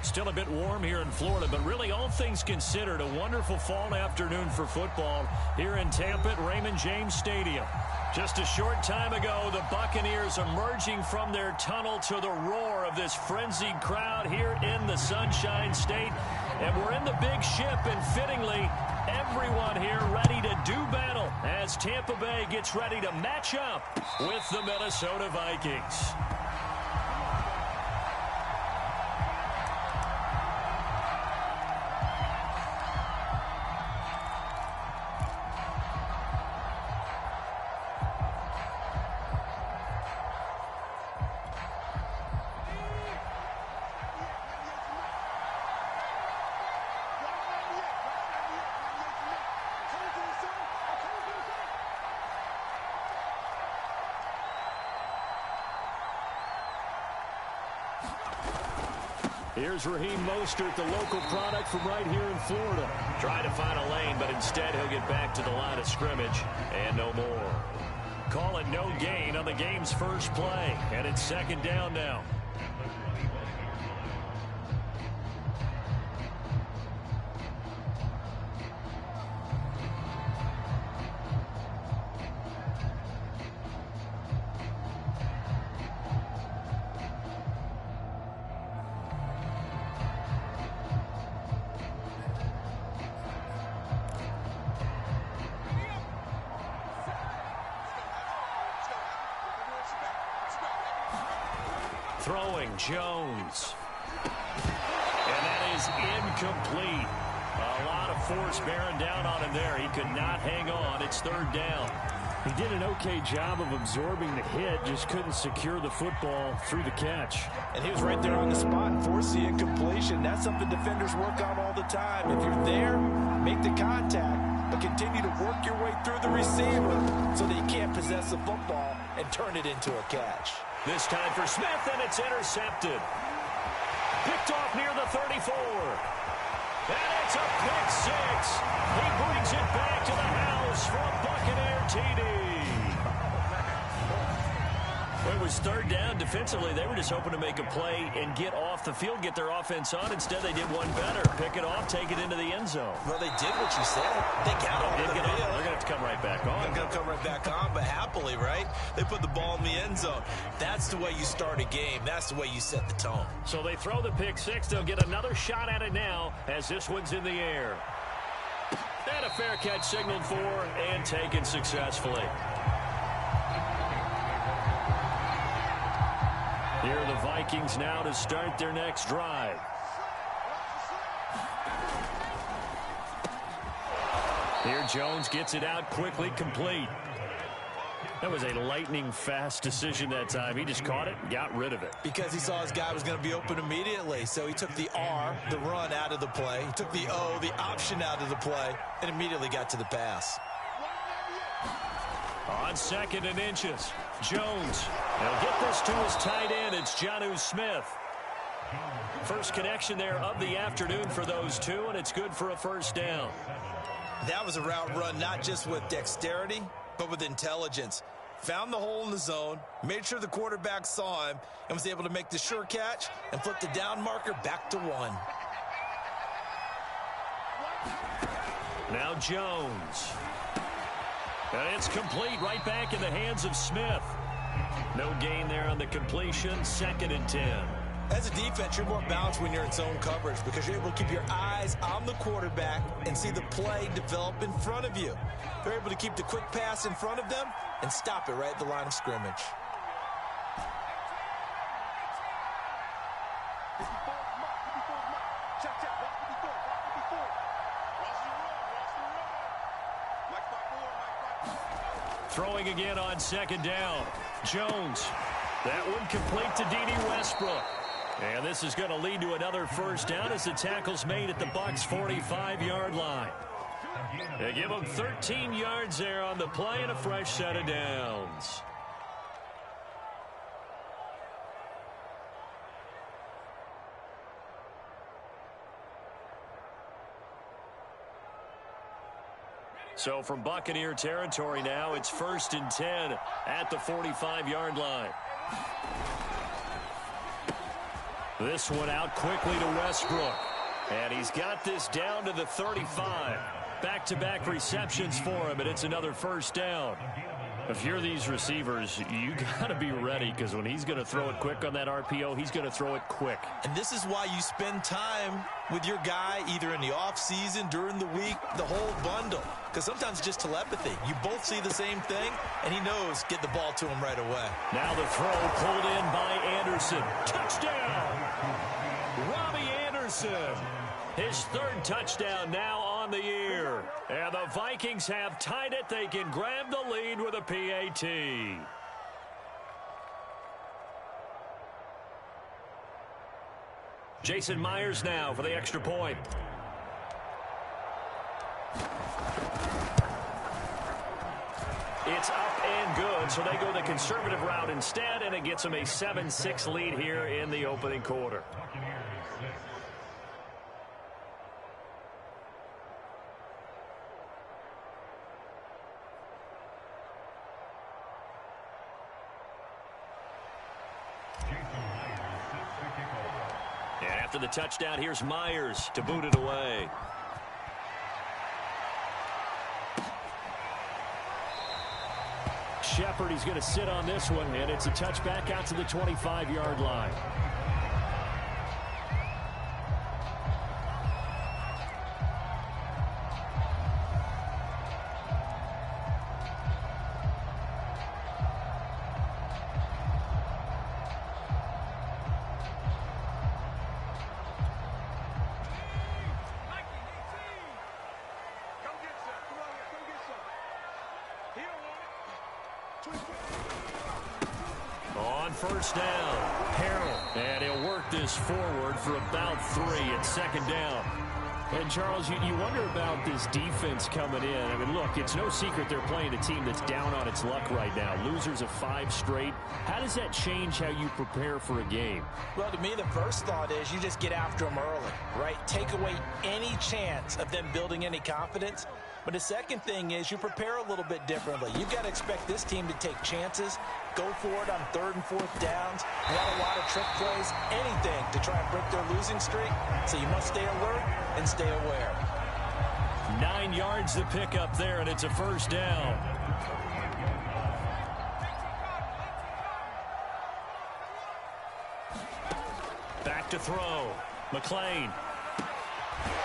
Still a bit warm here in Florida, but really all things considered, a wonderful fall afternoon for football here in Tampa at Raymond James Stadium. Just a short time ago, the Buccaneers emerging from their tunnel to the roar of this frenzied crowd here in the Sunshine State. And we're in the big ship, and fittingly, everyone here ready to do battle as Tampa Bay gets ready to match up with the Minnesota Vikings. Here's Raheem Mostert, the local product from right here in Florida. Trying to find a lane, but instead he'll get back to the line of scrimmage and no more. Call it no gain on the game's first play, and it's second down now. Throwing Jones. And that is incomplete. A lot of force bearing down on him there. He could not hang on. It's third down. He did an okay job of absorbing the hit, just couldn't secure the football through the catch. And he was right there on the spot and forced the incompletion. That's something defenders work on all the time. If you're there, make the contact, but continue to work your way through the receiver so that you can't possess the football and turn it into a catch. This time for Smith, and it's intercepted. Picked off near the 34. And it's a pick six. He brings it back to the house for a Buccaneer TD. Well, it was third down. Defensively, they were just hoping to make a play and get off the field, get their offense on. Instead, they did one better. Pick it off, take it into the end zone. Well, they did what you said. They got over the field. They're going to have to come right back on. They're going to come right back on, but happily, right? They put the ball in the end zone. That's the way you start a game. That's the way you set the tone. So they throw the pick six. They'll get another shot at it now as this one's in the air. And a fair catch signaled for and taken successfully. Here are the Vikings now to start their next drive. Here Jones gets it out quickly, complete. That was a lightning-fast decision that time. He just caught it and got rid of it. Because he saw his guy was going to be open immediately. So he took the R, the run, out of the play. He took the O, the option, out of the play, and immediately got to the pass. On second and inches, Jones. He'll get this to his tight end. It's Jonnu Smith. First connection there of the afternoon for those two, and it's good for a first down. That was a route run not just with dexterity, but with intelligence. Found the hole in the zone, made sure the quarterback saw him, and was able to make the sure catch and flip the down marker back to one. Now Jones. And it's complete, right back in the hands of Smith. No gain there on the completion, second and 10. As a defense, you're more balanced when you're in zone coverage because you're able to keep your eyes on the quarterback and see the play develop in front of you. They're able to keep the quick pass in front of them and stop it right at the line of scrimmage. Throwing again on second down. Jones. That one complete to D.D. Westbrook. And this is going to lead to another first down as the tackle's made at the Bucs' 45-yard line. They give them 13 yards there on the play and a fresh set of downs. So from Buccaneer territory now, it's first and 10 at the 45-yard line. This one out quickly to Westbrook. And he's got this down to the 35. Back-to-back receptions for him, and it's another first down. If you're these receivers, you got to be ready, because when he's going to throw it quick on that RPO, he's going to throw it quick. And this is why you spend time with your guy either in the offseason, during the week, the whole bundle. Because sometimes it's just telepathy. You both see the same thing, and he knows get the ball to him right away. Now the throw pulled in by Anderson. Touchdown! Robbie Anderson. His third touchdown now on the year. And the Vikings have tied it. They can grab the lead with a PAT. Jason Myers now for the extra point. It's up and good, so they go the conservative route instead, and it gets them a 7-6 lead here in the opening quarter. After the touchdown, here's Myers to boot it away. Shepard, he's going to sit on this one, and it's a touchback out to the 25-yard line. On first down, Harrell, and he'll work this forward for about 3 at second down. And Charles, you wonder about this defense coming in. I mean, look, it's no secret they're playing a team that's down on its luck right now. Losers of 5 straight. How does that change how you prepare for a game? Well, to me, the first thought is you just get after them early, right? Take away any chance of them building any confidence. But the second thing is you prepare a little bit differently. You've got to expect this team to take chances, go for it on 3rd and 4th downs, run a lot of trick plays, anything to try and break their losing streak. So you must stay alert and stay aware. 9 yards to pick up there, and it's a first down. Back to throw. McLean.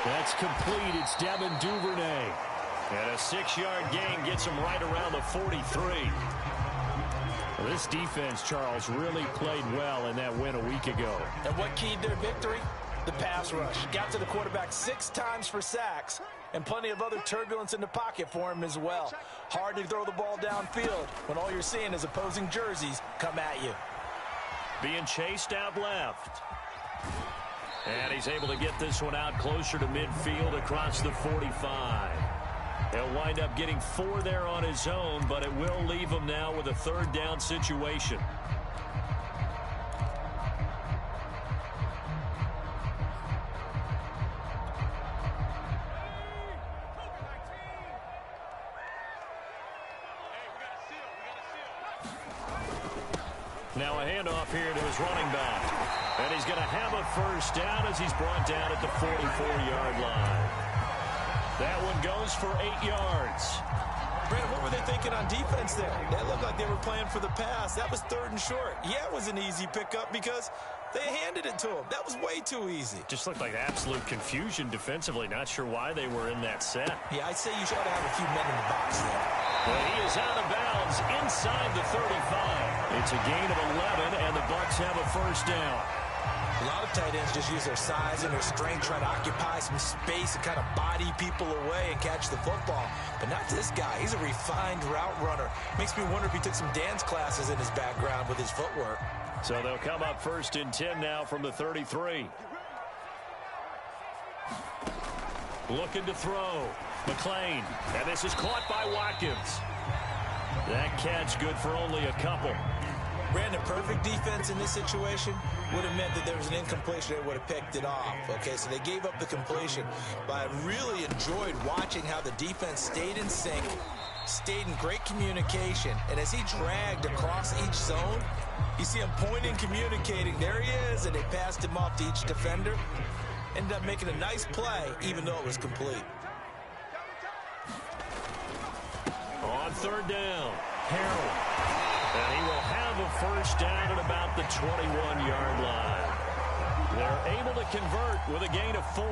That's complete. It's Devin Duvernay. And a 6-yard gain gets him right around the 43. Well, this defense, Charles, really played well in that win a week ago. And what keyed their victory? The pass rush. Got to the quarterback 6 times for sacks, and plenty of other turbulence in the pocket for him as well. Hard to throw the ball downfield when all you're seeing is opposing jerseys come at you. Being chased out left. And he's able to get this one out closer to midfield across the 45. He'll wind up getting 4 there on his own, but it will leave him now with a 3rd down situation. Now a handoff here to his running back. And he's going to have a first down as he's brought down at the 44-yard line. That one goes for 8 yards. Brad, what were they thinking on defense there? They looked like they were playing for the pass. That was 3rd and short. Yeah, it was an easy pickup because they handed it to him. That was way too easy. Just looked like absolute confusion defensively. Not sure why they were in that set. Yeah, I'd say you should have a few men in the box there. But he is out of bounds inside the 35. It's a gain of 11, and the Bucs have a first down. A lot of tight ends just use their size and their strength, trying to occupy some space and kind of body people away and catch the football. But not this guy. He's a refined route runner. Makes me wonder if he took some dance classes in his background with his footwork. So they'll come up 1st and 10 now from the 33. Looking to throw. McLean. And this is caught by Watkins. That catch good for only a couple. Brandon, perfect defense in this situation would have meant that there was an incompletion. They would have picked it off. Okay, so they gave up the completion. But I really enjoyed watching how the defense stayed in sync, stayed in great communication, and as he dragged across each zone, You see him pointing, communicating. There he is, and they passed him off to each defender. Ended up making a nice play, even though it was complete. On third down, Harrell. And he will have a first down at about the 21-yard line. They're able to convert with a gain of 4.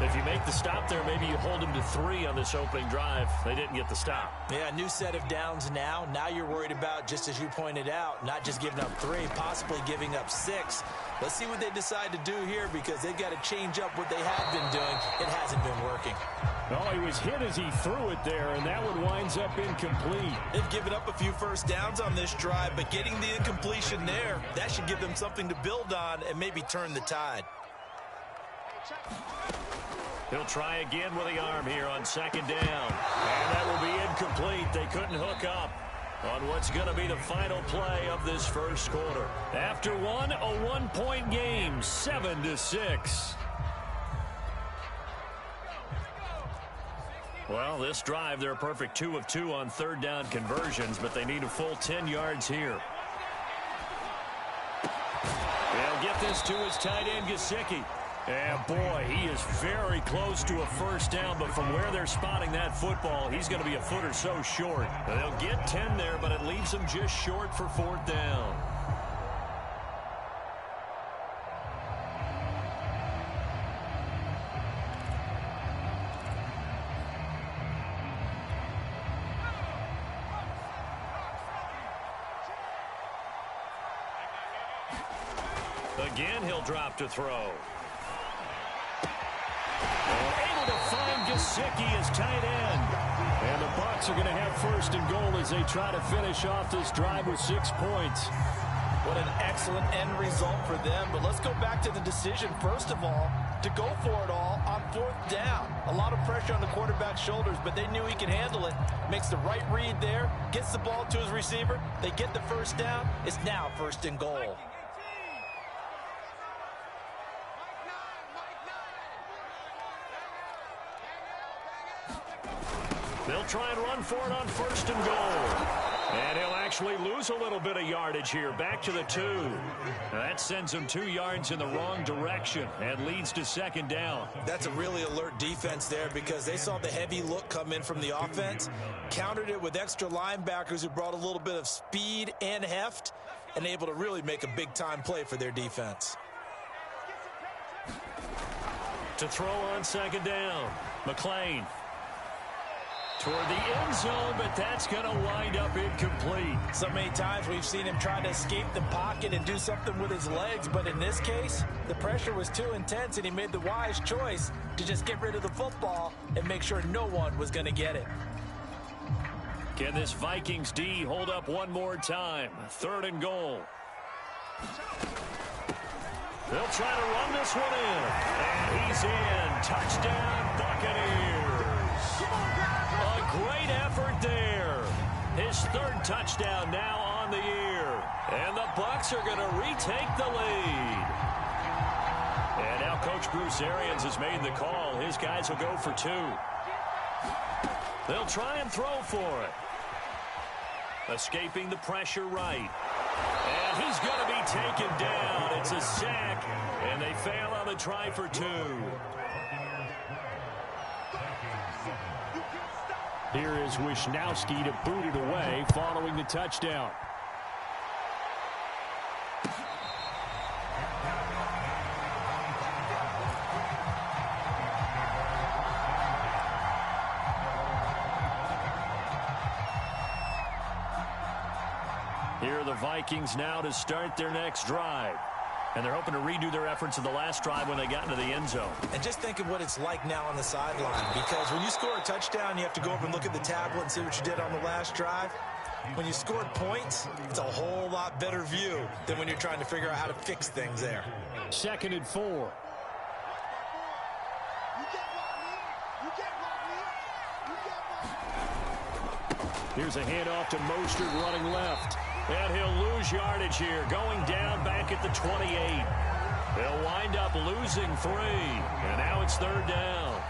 If you make the stop there, maybe you hold them to 3 on this opening drive. They didn't get the stop. Yeah, new set of downs now. Now you're worried about, just as you pointed out, not just giving up 3, possibly giving up 6. Let's see what they decide to do here, because they've got to change up what they have been doing. It hasn't been working. Oh, he was hit as he threw it there, and that one winds up incomplete. They've given up a few first downs on this drive, but getting the incompletion there, that should give them something to build on and maybe turn the tide. He'll try again with the arm here on second down. And that will be incomplete. They couldn't hook up on what's going to be the final play of this first quarter. After one, a 1-point game, 7-6. Well, this drive, they're a perfect 2 of 2 on third down conversions, but they need a full 10 yards here. They'll get this to his tight end, Gesicki. And boy, he is very close to a first down, but from where they're spotting that football, he's going to be a foot or so short. They'll get 10 there, but it leaves them just short for fourth down. Again, he'll drop to throw. Able to find Gesicki as tight end. And the Bucs are going to have first and goal as they try to finish off this drive with 6 points. What an excellent end result for them. But let's go back to the decision, first of all, to go for it all on fourth down. A lot of pressure on the quarterback's shoulders, but they knew he could handle it. Makes the right read there, gets the ball to his receiver. They get the first down. It's now first and goal. They'll try and run for it on first and goal. And he'll actually lose a little bit of yardage here, back to the 2. That sends him 2 yards in the wrong direction and leads to second down. That's a really alert defense there, because they saw the heavy look come in from the offense, countered it with extra linebackers who brought a little bit of speed and heft, and able to really make a big-time play for their defense. To throw on second down, McClain. Toward the end zone, but that's going to wind up incomplete. So many times we've seen him try to escape the pocket and do something with his legs, but in this case, the pressure was too intense, and he made the wise choice to just get rid of the football and make sure no one was going to get it. Can this Vikings D hold up one more time? Third and goal. They'll try to run this one in, and he's in. Touchdown, Buccaneers. A great effort there. His third touchdown now on the year. And the Bucs are going to retake the lead. And now Coach Bruce Arians has made the call. His guys will go for 2. They'll try and throw for it. Escaping the pressure right. And he's going to be taken down. It's a sack. And they fail on the try for 2. Here is Wisnowski to boot it away following the touchdown. Here are the Vikings now to start their next drive. And they're hoping to redo their efforts of the last drive when they got into the end zone. And just think of what it's like now on the sideline, because when you score a touchdown, you have to go over and look at the tablet and see what you did on the last drive. When you scored points, it's a whole lot better view than when you're trying to figure out how to fix things there. 2nd and 4. Here's a handoff to Mostert running left. And he'll lose yardage here, going down back at the 28. They'll wind up losing 3. And now it's third down.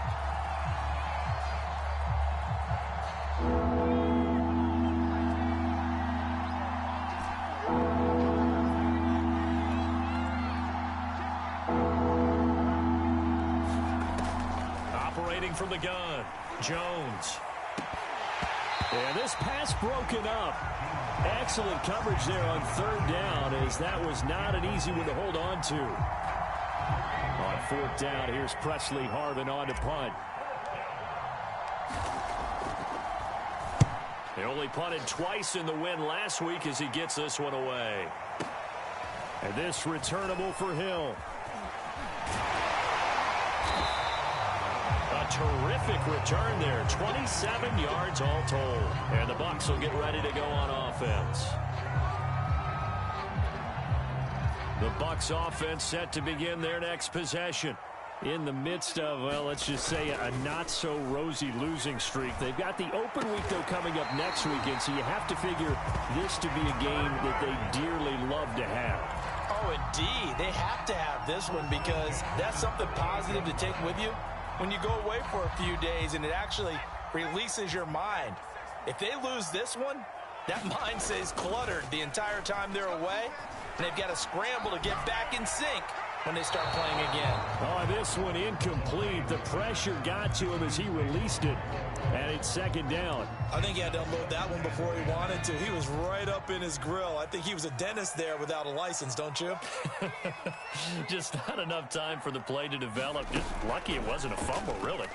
Awaiting from the gun. Jones. And this pass broken up. Excellent coverage there on third down, as that was not an easy one to hold on to. On fourth down, here's Presley Harvin on to punt. They only punted twice in the win last week as he gets this one away. And this returnable for Hill. A terrific return there. 27 yards all told. And the Bucs will get ready to go on offense. The Bucs offense set to begin their next possession. In the midst of, well, let's just say a not-so-rosy losing streak. They've got the open week, though, coming up next weekend, so you have to figure this to be a game that they dearly love to have. Oh, indeed. They have to have this one because that's something positive to take with you when you go away for a few days, and it actually releases your mind. If they lose this one, that mind stays cluttered the entire time they're away, and they've got to scramble to get back in sync when they start playing again. Oh, this one incomplete. The pressure got to him as he released it, and it's second down. I think he had to unload that one before he wanted to. He was right up in his grill. I think he was a dentist there without a license, don't you? Just not enough time for the play to develop. Just lucky it wasn't a fumble, really.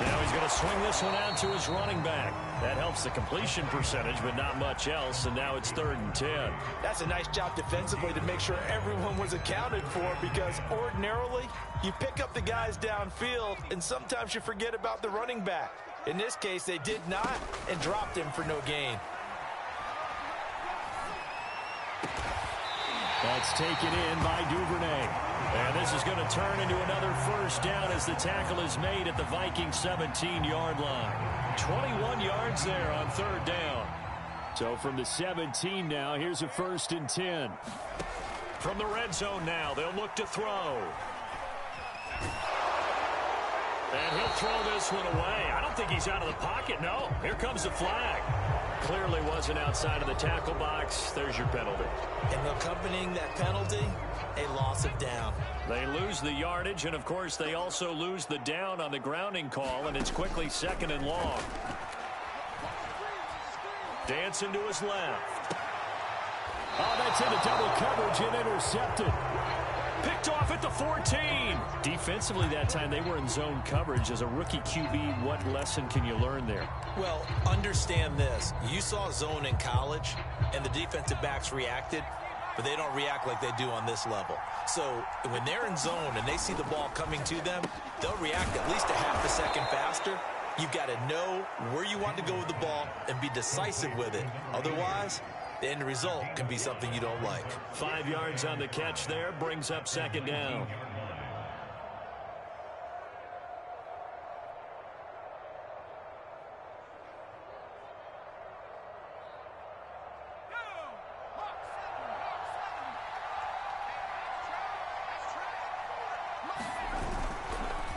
Now he's going to swing this one out to his running back. That helps the completion percentage, but not much else, and now it's 3rd and 10. That's a nice job defensively to make sure everyone was accounted for, because ordinarily you pick up the guys downfield, and sometimes you forget about the running back. In this case, they did not and dropped him for no gain. That's taken in by Duvernay. And this is going to turn into another first down as the tackle is made at the Vikings 17-yard line. 21 yards there on 3rd down. So from the 17 now, here's a 1st and 10. From the red zone now, they'll look to throw. And he'll throw this one away. I don't think he's out of the pocket, no. Here comes the flag. Clearly wasn't outside of the tackle box. There's your penalty. And accompanying that penalty, a loss of down. They lose the yardage, and of course they also lose the down on the grounding call, and it's quickly 2nd and long. Dancing to his left. Oh, that's into double coverage and intercepted. Picked off at the 14. Defensively that time, they were in zone coverage. As a rookie QB, what lesson can you learn there? Well, understand this. You saw zone in college, and the defensive backs reacted, but they don't react like they do on this level. So when they're in zone and they see the ball coming to them, they'll react at least a half a second faster. You've got to know where you want to go with the ball and be decisive with it. Otherwise, the end result can be something you don't like. 5 yards on the catch there, brings up 2nd down.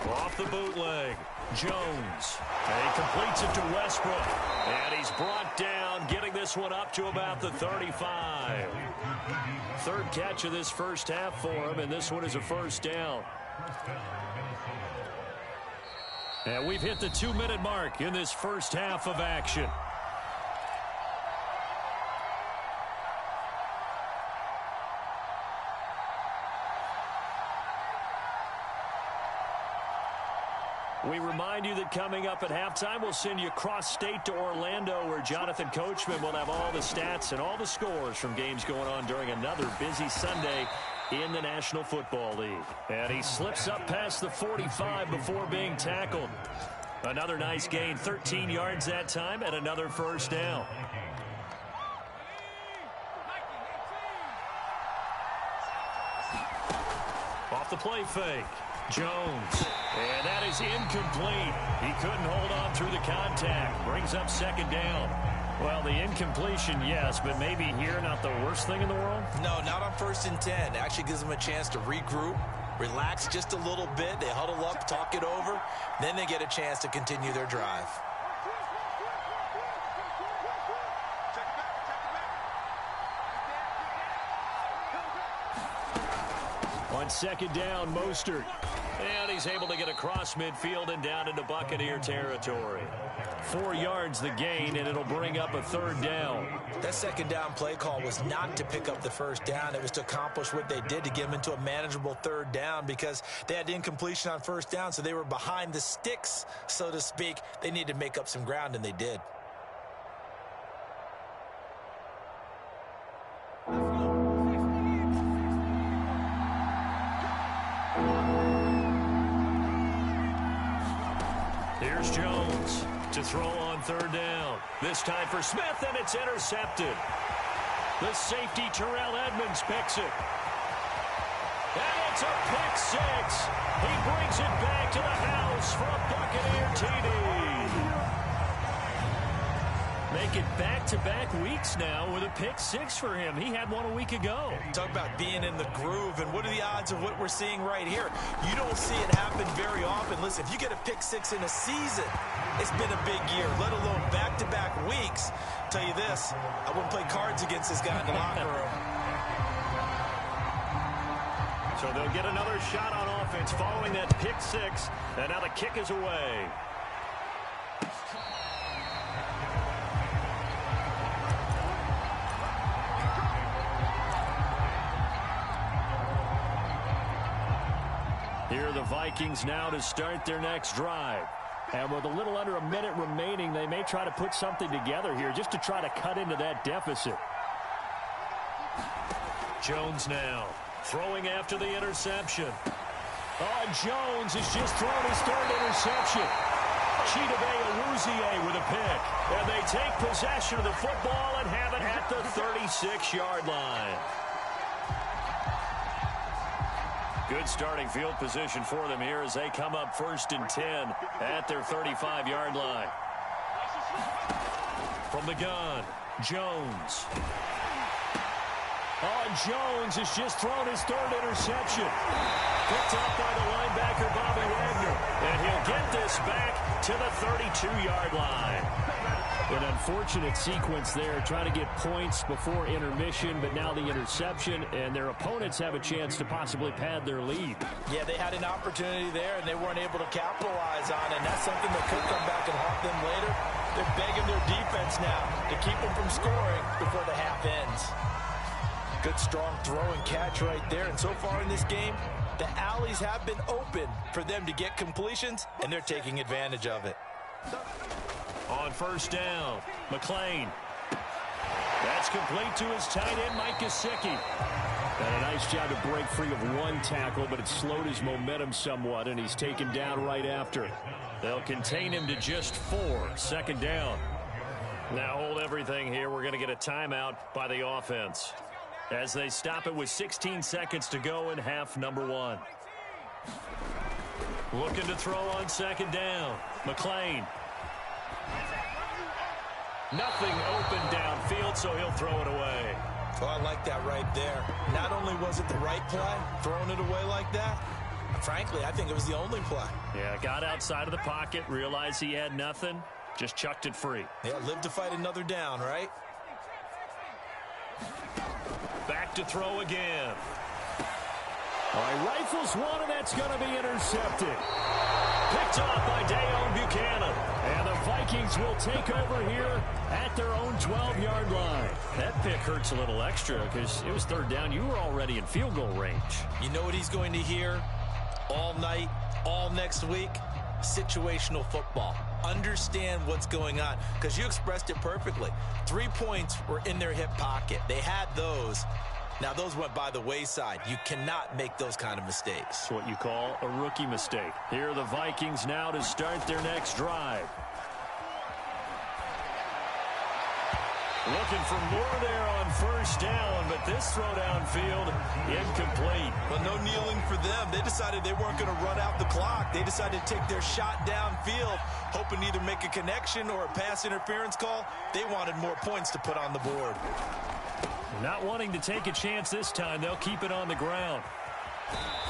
Off the bootleg, Jones. And he completes it to Westbrook. And he's brought down, getting this one up to about the 35. 3rd catch of this first half for him, and this one is a 1st down. And we've hit the 2-minute mark in this first half of action. We remind you that coming up at halftime, we'll send you cross-state to Orlando, where Jonathan Coachman will have all the stats and all the scores from games going on during another busy Sunday in the National Football League. And he slips up past the 45 before being tackled. Another nice gain, 13 yards that time, and another 1st down. Off the play fake. Jones. And that is incomplete. He couldn't hold on through the contact. Brings up 2nd down. Well, the incompletion, yes, but maybe here not the worst thing in the world? No, not on 1st and 10. It actually gives them a chance to regroup, relax just a little bit. They huddle up, talk it over. Then they get a chance to continue their drive. On 2nd down, Mostert. And he's able to get across midfield and down into Buccaneer territory. 4 yards the gain, and it'll bring up a 3rd down. That 2nd down play call was not to pick up the 1st down. It was to accomplish what they did to get them into a manageable 3rd down because they had incompletion on 1st down, so they were behind the sticks, so to speak. They needed to make up some ground, and they did. Here's Jones to throw on 3rd down. This time for Smith, and it's intercepted. The safety, Terrell Edmonds, picks it. And it's a pick 6. He brings it back to the house for a Buccaneer TD. Make it back-to-back weeks now with a pick 6 for him. He had one a week ago. Talk about being in the groove, and what are the odds of what we're seeing right here? You don't see it happen very often. Listen, if you get a pick 6 in a season, it's been a big year, let alone back-to-back weeks. I'll tell you this, I wouldn't play cards against this guy in the locker room. So they'll get another shot on offense following that pick 6, and now the kick is away. Here are the Vikings now to start their next drive. And with a little under a minute remaining, they may try to put something together here just to try to cut into that deficit. Jones now throwing after the interception. Jones has just thrown his 3rd interception. Chidobe Awuzie with a pick. And they take possession of the football and have it at the 36-yard line. Good starting field position for them here as they come up 1st and 10 at their 35-yard line. From the gun, Jones. Jones has just thrown his 3rd interception. Picked up by the linebacker, Bobby Wagner. And he'll get this back to the 32-yard line. An unfortunate sequence there, trying to get points before intermission, but now the interception, and their opponents have a chance to possibly pad their lead. Yeah, they had an opportunity there, and they weren't able to capitalize on it, and that's something that could come back and haunt them later. They're begging their defense now to keep them from scoring before the half ends. Good, strong throw and catch right there, and so far in this game, the alleys have been open for them to get completions, and they're taking advantage of it. On 1st down, McLean. That's complete to his tight end, Mike Gesicki. And a nice job to break free of one tackle, but it slowed his momentum somewhat, and he's taken down right after. They'll contain him to just 4, 2nd down. Now hold everything here. We're going to get a timeout by the offense as they stop it with 16 seconds to go in half number 1. Looking to throw on 2nd down. McLean. Nothing open downfield, so he'll throw it away. Oh, I like that right there. Not only was it the right play, throwing it away like that, frankly, I think it was the only play. Yeah, got outside of the pocket, realized he had nothing, just chucked it free. Yeah, live to fight another down, right? Back to throw again. All right, rifles one, and that's going to be intercepted. Picked off by Dayon Buchanan. And the Vikings will take over here at their own 12-yard line. That pick hurts a little extra because it was 3rd down. You were already in field goal range. You know what he's going to hear all night, all next week? Situational football. Understand what's going on, because you expressed it perfectly. 3 points were in their hip pocket. They had those. Now, those went by the wayside. You cannot make those kind of mistakes. It's what you call a rookie mistake. Here are the Vikings now to start their next drive. Looking for more there on 1st down, but this throw downfield incomplete. Well, no kneeling for them. They decided they weren't going to run out the clock. They decided to take their shot downfield, hoping to either make a connection or a pass interference call. They wanted more points to put on the board. Not wanting to take a chance this time, they'll keep it on the ground.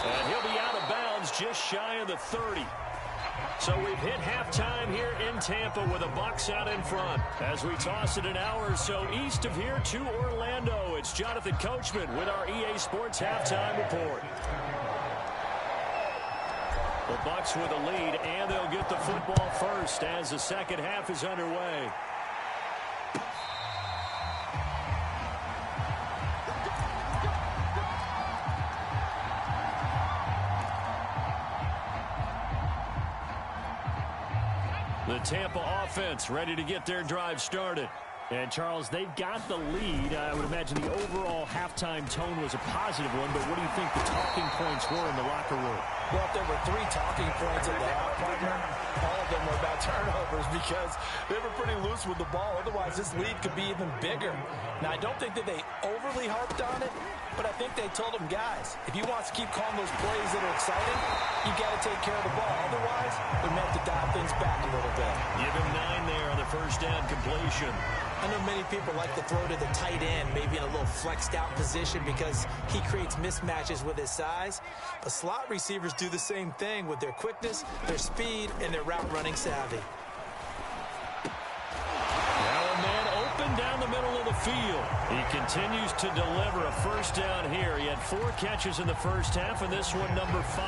And he'll be out of bounds just shy of the 30. So we've hit halftime here in Tampa with the Bucs out in front. As we toss it an hour or so east of here to Orlando, it's Jonathan Coachman with our EA Sports Halftime Report. The Bucs with a lead, and they'll get the football first as the second half is underway. The Tampa offense ready to get their drive started. And, Charles, they've got the lead. I would imagine the overall halftime tone was a positive one, but what do you think the talking points were in the locker room? Well, if there were 3 talking points at the half, partner, all of them were about turnovers because they were pretty loose with the ball. Otherwise, this lead could be even bigger. Now, I don't think that they overly harped on it, but I think they told them, guys, if you want to keep calling those plays that are exciting, you got to take care of the ball. Otherwise, we may have to dial things back a little bit. Give him 9 there on the first down completion. I know many people like to throw to the tight end, maybe in a little flexed out position because he creates mismatches with his size. But slot receivers do the same thing with their quickness, their speed, and their route running savvy. Now a man open down the middle of the field. He continues to deliver a first down here. He had 4 catches in the first half, and this one number 5.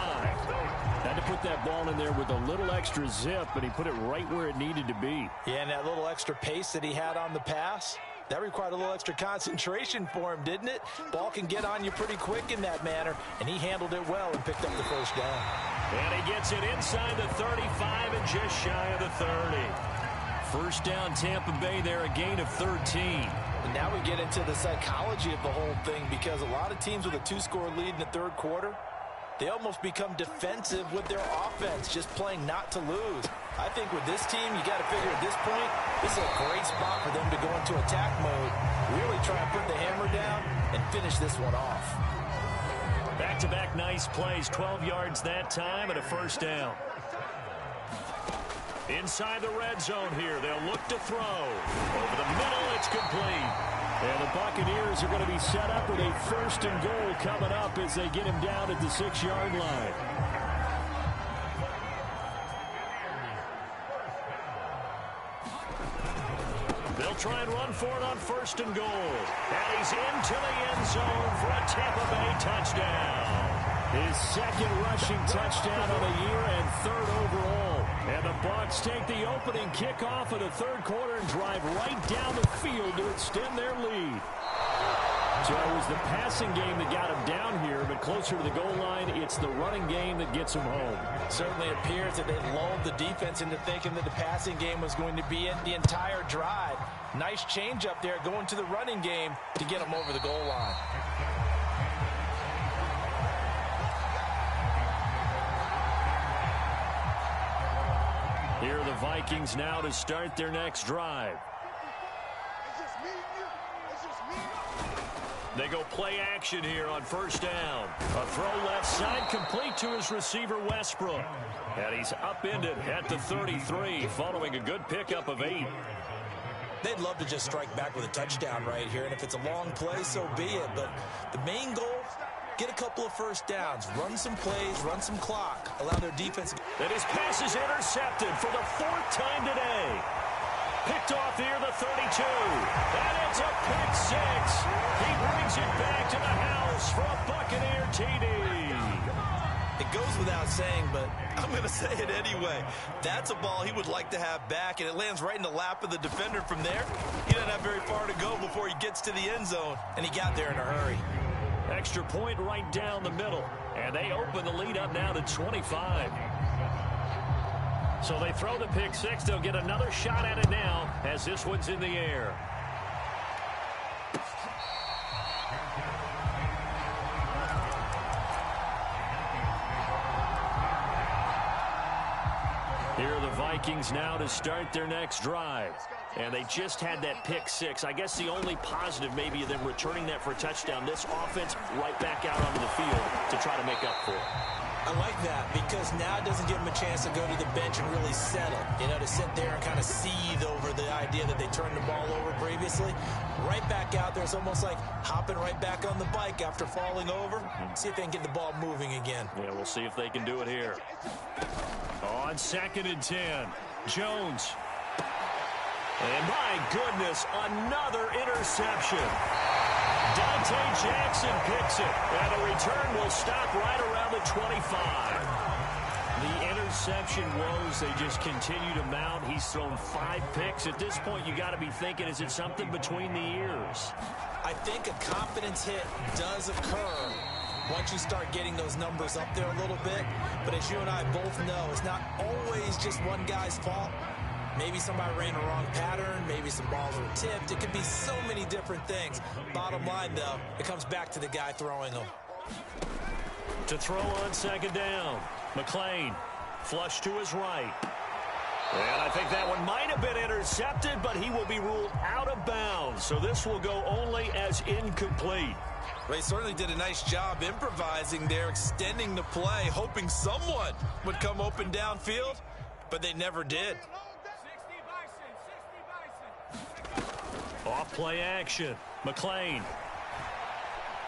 Had to put that ball in there with a little extra zip, but he put it right where it needed to be. Yeah, and that little extra pace that he had on the pass, that required a little extra concentration for him, didn't it? Ball can get on you pretty quick in that manner, and he handled it well and picked up the first down. And he gets it inside the 35 and just shy of the 30. First down, Tampa Bay there, a gain of 13. And now we get into the psychology of the whole thing because a lot of teams with a 2-score lead in the third quarter, they almost become defensive with their offense, just playing not to lose. I think with this team, you got to figure at this point, this is a great spot for them to go into attack mode, really try and put the hammer down and finish this one off. Back-to-back nice plays, 12 yards that time and a first down. Inside the red zone here, they'll look to throw. Over the middle, it's complete. And the Buccaneers are going to be set up with a first and goal coming up as they get him down at the 6-yard line. They'll try and run for it on first and goal. And he's into the end zone for a Tampa Bay touchdown. His second rushing touchdown of the year and 3rd overall. And the Bucs take the opening kickoff of the third quarter and drive right down the field to extend their lead. So it was the passing game that got him down here, but closer to the goal line, it's the running game that gets him home. Certainly appears that they lulled the defense into thinking that the passing game was going to be in the entire drive. Nice change up there going to the running game to get him over the goal line. Here are the Vikings now to start their next drive. They go play action here on first down. A throw left side complete to his receiver Westbrook. And he's upended at the 33 following a good pickup of 8. They'd love to just strike back with a touchdown right here. And if it's a long play, so be it. But the main goal, get a couple of first downs, run some plays, run some clock, allow their defense. And his pass is intercepted for the 4th time today. Picked off here, the 32. And it's a pick 6. He brings it back to the house for a Buccaneer TD. It goes without saying, but I'm going to say it anyway. That's a ball he would like to have back, and it lands right in the lap of the defender from there. He doesn't have very far to go before he gets to the end zone, and he got there in a hurry. Extra point right down the middle. And they open the lead up now to 25. So they throw the pick 6. They'll get another shot at it now as this one's in the air. Here are the Vikings now to start their next drive. And they just had that pick 6. I guess the only positive maybe of them returning that for a touchdown. This offense right back out onto the field to try to make up for it. I like that because now it doesn't give them a chance to go to the bench and really settle. You know, to sit there and kind of seethe over the idea that they turned the ball over previously. Right back out there. It's almost like hopping right back on the bike after falling over. See if they can get the ball moving again. Yeah, we'll see if they can do it here. On 2nd and 10, Jones. And my goodness, another interception. Dante Jackson picks it, and the return will stop right around the 25. The interception woes, they just continue to mount. He's thrown 5 picks. At this point, you got to be thinking, is it something between the ears? I think a confidence hit does occur once you start getting those numbers up there a little bit. But as you and I both know, it's not always just one guy's fault. Maybe somebody ran the wrong pattern. Maybe some balls were tipped. It could be so many different things. Bottom line, though, it comes back to the guy throwing them. To throw on second down, McLean, flush to his right. And I think that one might have been intercepted, but he will be ruled out of bounds. So this will go only as incomplete. They certainly did a nice job improvising there, extending the play, hoping someone would come open downfield, but they never did. Off play action. McLean.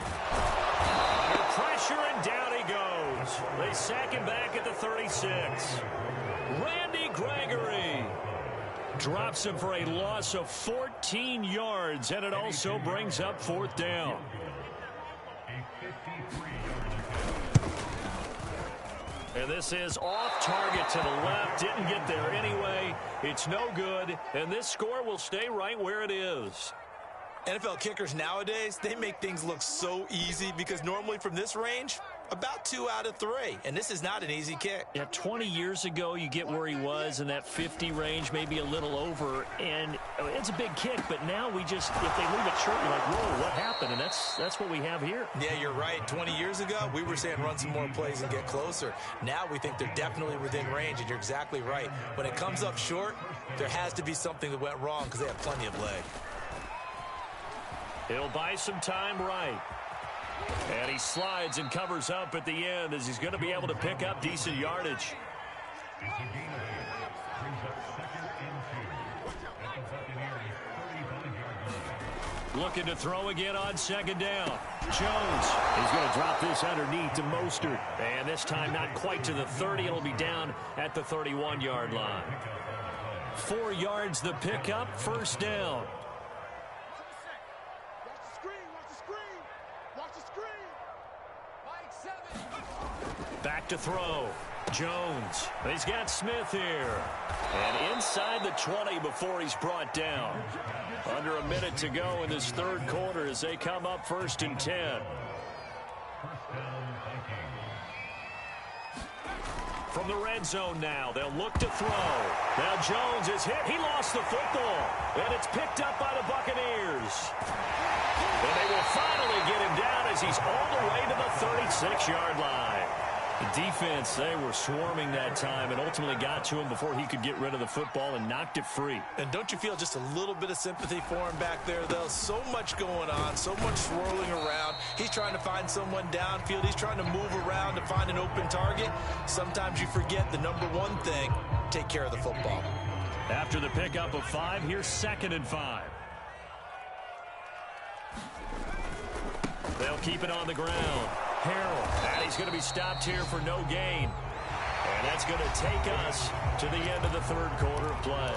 Under pressure, and down he goes. They sack him back at the 36. Randy Gregory drops him for a loss of 14 yards, and it also brings up 4th down. And this is off target to the left. Didn't get there anyway. It's no good. And this score will stay right where it is. NFL kickers nowadays, they make things look so easy because normally from this range, about 2 out of 3. And this is not an easy kick. Yeah, 20 years ago, you get where he was in that 50 range, maybe a little over. And it's a big kick, but now we just, if they leave it short, you're like, whoa, what happened? And that's what we have here. Yeah, you're right. 20 years ago, we were saying run some more plays and get closer. Now we think they're definitely within range, and you're exactly right. When it comes up short, there has to be something that went wrong because they have plenty of leg. He'll buy some time right. And he slides and covers up at the end as he's going to be able to pick up decent yardage. Looking to throw again on second down. Jones is going to drop this underneath to Mostert. And this time not quite to the 30. It'll be down at the 31-yard line. 4 yards the pickup, 1st down. Back to throw. Jones. He's got Smith here. And inside the 20 before he's brought down. Under a minute to go in this 3rd quarter as they come up 1st and 10. From the red zone now, they'll look to throw. Now Jones is hit. He lost the football. And it's picked up by the Buccaneers. And they will finally get him down as he's all the way to the 36-yard line. The defense, they were swarming that time and ultimately got to him before he could get rid of the football and knocked it free. And don't you feel just a little bit of sympathy for him back there, though? So much going on, so much swirling around. He's trying to find someone downfield. He's trying to move around to find an open target. Sometimes you forget the number one thing, take care of the football. After the pickup of 5, here's 2nd and 5. They'll keep it on the ground. Harrell, and he's going to be stopped here for no gain. And that's going to take us to the end of the 3rd quarter of play.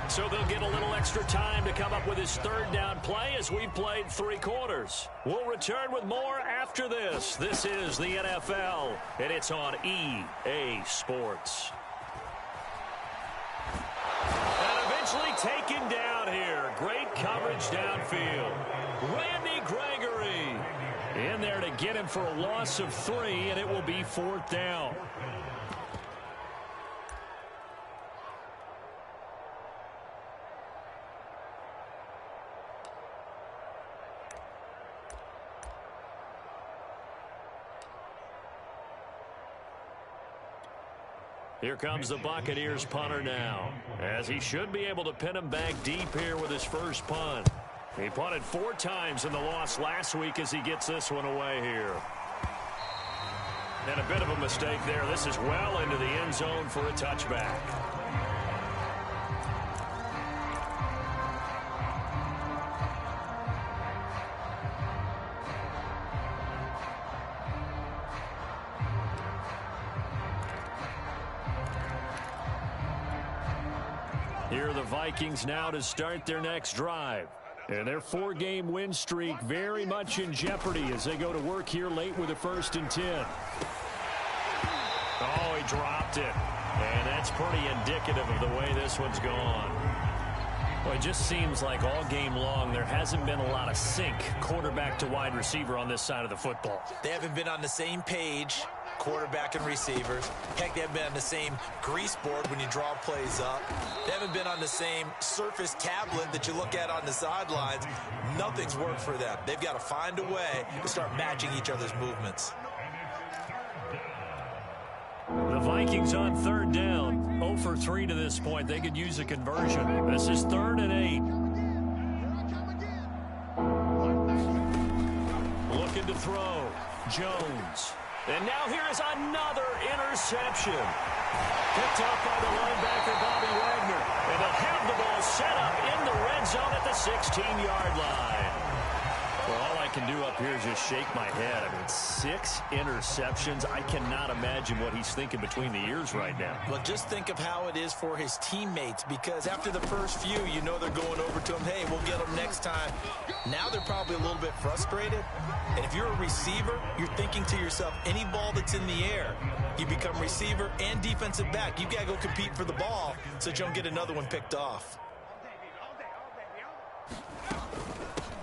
So they'll get a little extra time to come up with his 3rd down play as we've played 3 quarters. We'll return with more after this. This is the NFL, and it's on EA Sports. And eventually taken down here. Great coverage downfield. Randy Gregory in there to get him for a loss of 3, and it will be 4th down. Here comes the Buccaneers punter now, as he should be able to pin him back deep here with his first punt. He punted 4 times in the loss last week as he gets this one away here. And a bit of a mistake there. This is well into the end zone for a touchback. Here are the Vikings now to start their next drive. And their 4-game win streak very much in jeopardy as they go to work here late with a 1st and 10. Oh, he dropped it. And that's pretty indicative of the way this one's gone. Well, it just seems like all game long there hasn't been a lot of sync quarterback to wide receiver on this side of the football. They haven't been on the same page, quarterback and receivers. Heck, they haven't been on the same grease board when you draw plays up. They haven't been on the same surface tablet that you look at on the sidelines. Nothing's worked for them. They've got to find a way to start matching each other's movements. The Vikings on third down. 0 for 3 to this point. They could use a conversion. This is 3rd and 8. Looking to throw. Jones. And now here is another interception. Picked up by the linebacker, Bobby Wagner. And they'll have the ball set up in the red zone at the 16-yard line. Well, all I can do up here is just shake my head. I mean, 6 interceptions. I cannot imagine what he's thinking between the ears right now. Well, just think of how it is for his teammates, because after the first few, you know they're going over to him, hey, we'll get them next time. Now they're probably a little bit frustrated. And if you're a receiver, you're thinking to yourself, any ball that's in the air, you become receiver and defensive back. You've got to go compete for the ball so that you don't get another one picked off.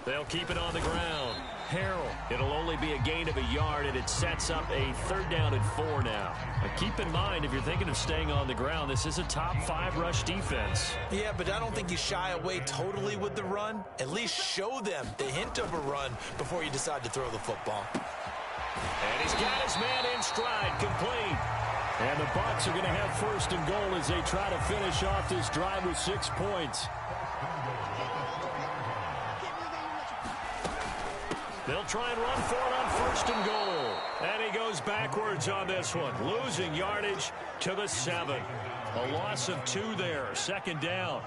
They'll keep it on the ground. Harrell. It'll only be a gain of a yard, and it sets up a 3rd down and 4 now. But keep in mind, if you're thinking of staying on the ground, this is a top 5 rush defense. Yeah, but I don't think you shy away totally with the run. At least show them the hint of a run before you decide to throw the football. And he's got his man in stride, complete. And the Bucs are going to have 1st and goal as they try to finish off this drive with 6 points. They'll try and run for it on 1st and goal. And he goes backwards on this one, losing yardage to the 7. A loss of 2 there, 2nd down.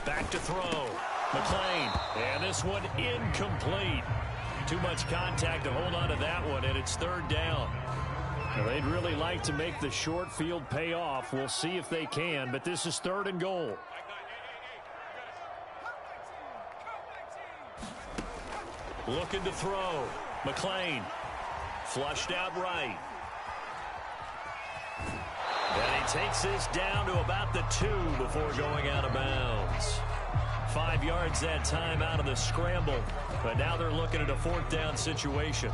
Back to throw. McLean. And this one incomplete. Too much contact to hold on to that one, and it's 3rd down. Well, they'd really like to make the short field pay off. We'll see if they can, but this is 3rd and goal. Looking to throw. McLean. Flushed out right. And he takes this down to about the 2 before going out of bounds. 5 yards that time out of the scramble, but now they're looking at a 4th down situation.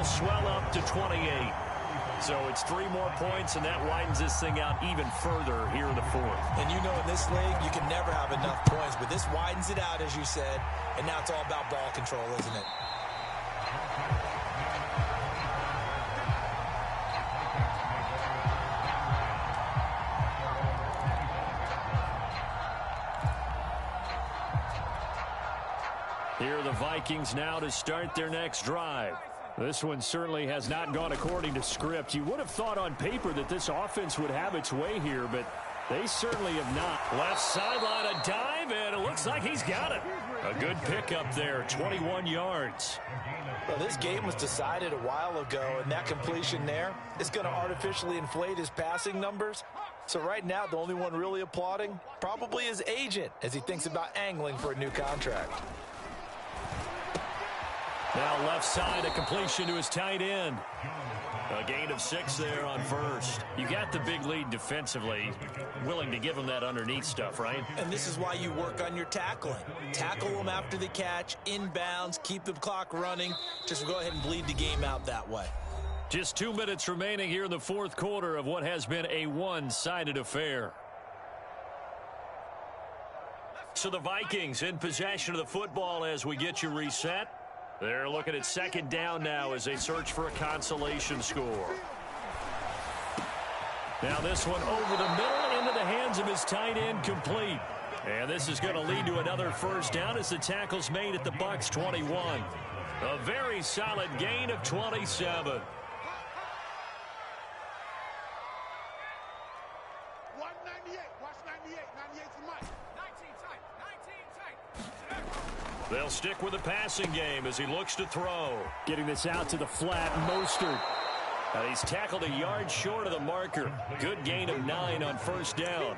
Swell up to 28. So it's 3 more points, and that widens this thing out even further here in the 4th. And you know, in this league, you can never have enough points, but this widens it out, as you said, and now it's all about ball control, isn't it? Here are the Vikings now to start their next drive. This one certainly has not gone according to script. You would have thought on paper that this offense would have its way here, but they certainly have not. Left sideline, a dive, and it looks like he's got it. A good pickup there, 21 yards. Well, this game was decided a while ago, and that completion there is going to artificially inflate his passing numbers. So right now, the only one really applauding probably his agent as he thinks about angling for a new contract. Now left side, a completion to his tight end. A gain of 6 there on 1st. You got the big lead defensively. Willing to give him that underneath stuff, right? And this is why you work on your tackling. Tackle them after the catch, inbounds, keep the clock running. Just go ahead and bleed the game out that way. Just 2 minutes remaining here in the 4th quarter of what has been a one-sided affair. So the Vikings in possession of the football as we get you reset. They're looking at 2nd down now as they search for a consolation score. Now this one over the middle into the hands of his tight end, complete. And this is going to lead to another 1st down as the tackle's made at the Bucs 21. A very solid gain of 27. They'll stick with the passing game as he looks to throw. Getting this out to the flat, Mostert. He's tackled a yard short of the marker. Good gain of 9 on first down.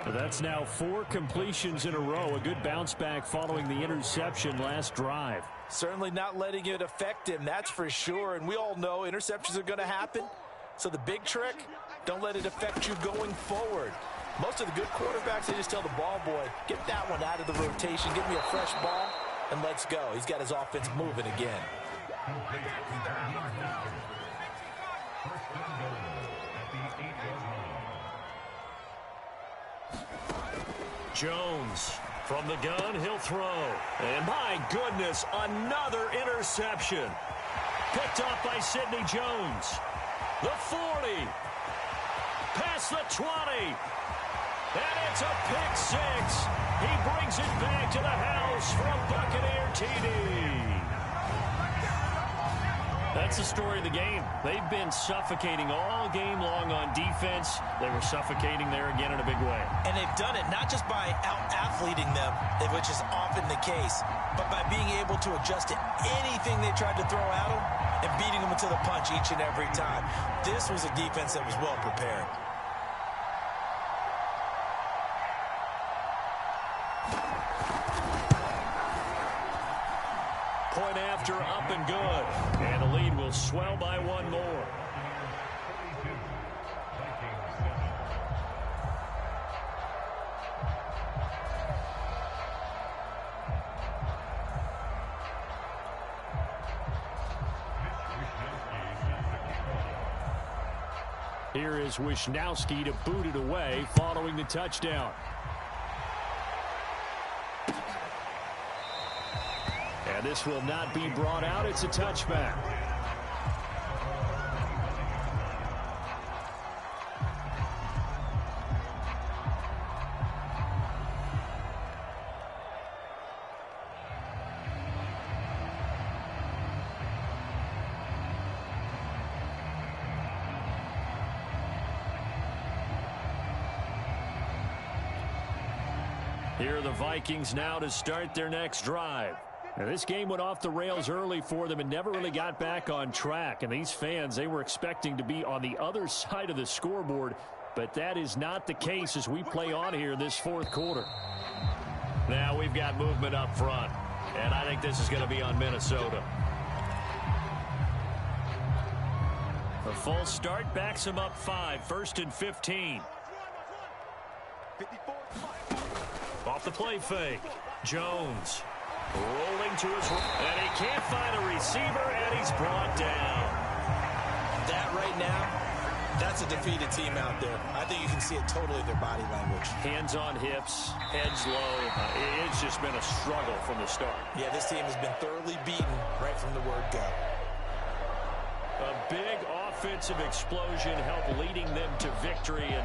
Well, that's now 4 completions in a row. A good bounce back following the interception last drive. Certainly not letting it affect him, that's for sure. And we all know interceptions are going to happen. So the big trick, don't let it affect you going forward. Most of the good quarterbacks, they just tell the ball boy, get that one out of the rotation, give me a fresh ball, and let's go. He's got his offense moving again. Jones from the gun, he'll throw. And my goodness, another interception. Picked off by Sidney Jones. The 40. Past the 20. And it's a pick 6. He brings it back to the house for a Buccaneer TD. That's the story of the game. They've been suffocating all game long on defense. They were suffocating there again in a big way. And they've done it not just by out-athleting them, which is often the case, but by being able to adjust to anything they tried to throw at them and beating them into the punch each and every time. This was a defense that was well prepared. Point after, up and good. And the lead will swell by 1 more. Here is Wisnowski to boot it away following the touchdown. And this will not be brought out. It's a touchback. Here are the Vikings now to start their next drive. Now, this game went off the rails early for them and never really got back on track. And these fans, they were expecting to be on the other side of the scoreboard. But that is not the case as we play on here this 4th quarter. Now we've got movement up front. And I think this is going to be on Minnesota. A false start backs him up 5. 1st and 15. Off the play fake. Jones. Rolling to his right. And he can't find a receiver, and he's brought down. That right now, that's a defeated team out there. I think you can see it totally in their body language. Hands on hips, heads low. It's just been a struggle from the start. Yeah, this team has been thoroughly beaten right from the word go. A big offensive explosion helped leading them to victory. And